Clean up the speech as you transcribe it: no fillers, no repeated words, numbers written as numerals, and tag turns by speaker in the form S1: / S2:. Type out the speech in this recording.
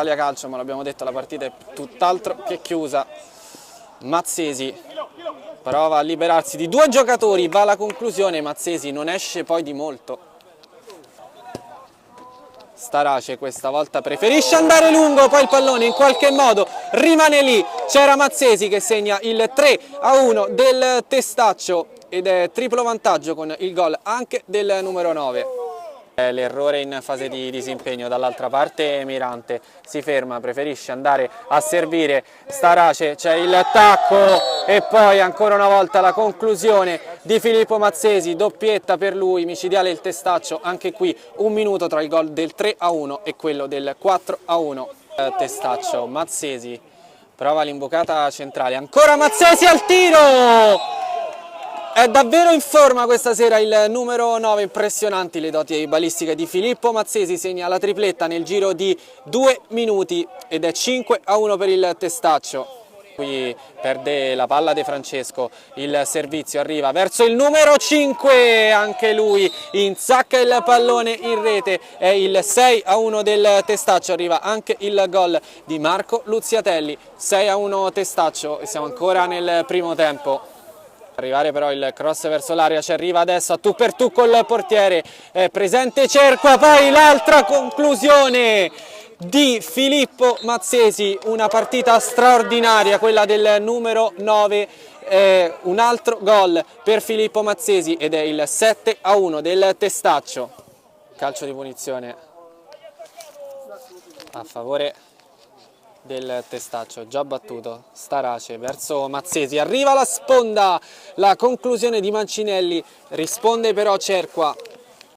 S1: Italia Calcio, ma l'abbiamo detto, la partita è tutt'altro che chiusa. Mazzesi prova a liberarsi di due giocatori, va alla conclusione, Mazzesi non esce poi di molto. Starace questa volta preferisce andare lungo, poi il pallone in qualche modo rimane lì, c'era Mazzesi che segna il 3-1 del Testaccio ed è triplo vantaggio con il gol anche del numero 9. L'errore in fase di disimpegno, dall'altra parte Mirante si ferma, preferisce andare a servire Starace, c'è il tacco e poi ancora una volta la conclusione di Filippo Mazzesi, doppietta per lui, micidiale il Testaccio, anche qui un minuto tra il gol del 3-1 e quello del 4-1. Testaccio, Mazzesi prova l'imboccata centrale, ancora Mazzesi al tiro! È davvero in forma questa sera il numero 9, impressionanti le doti balistiche di Filippo Mazzesi, segna la tripletta nel giro di 2 minuti ed è 5-1 per il Testaccio. Qui perde la palla De Francesco, il servizio arriva verso il numero 5, anche lui insacca il pallone in rete, è il 6-1 del Testaccio, arriva anche il gol di Marco Luziatelli, 6-1 Testaccio e siamo ancora nel primo tempo. Arrivare però il cross verso l'area, ci arriva adesso a tu per tu col portiere, è presente Cerqua, poi l'altra conclusione di Filippo Mazzesi, una partita straordinaria quella del numero 9, un altro gol per Filippo Mazzesi ed è il 7-1 del Testaccio. Calcio di punizione a favore del Testaccio, già battuto, Starace verso Mazzesi, arriva la sponda, la conclusione di Mancinelli, risponde però Cerqua,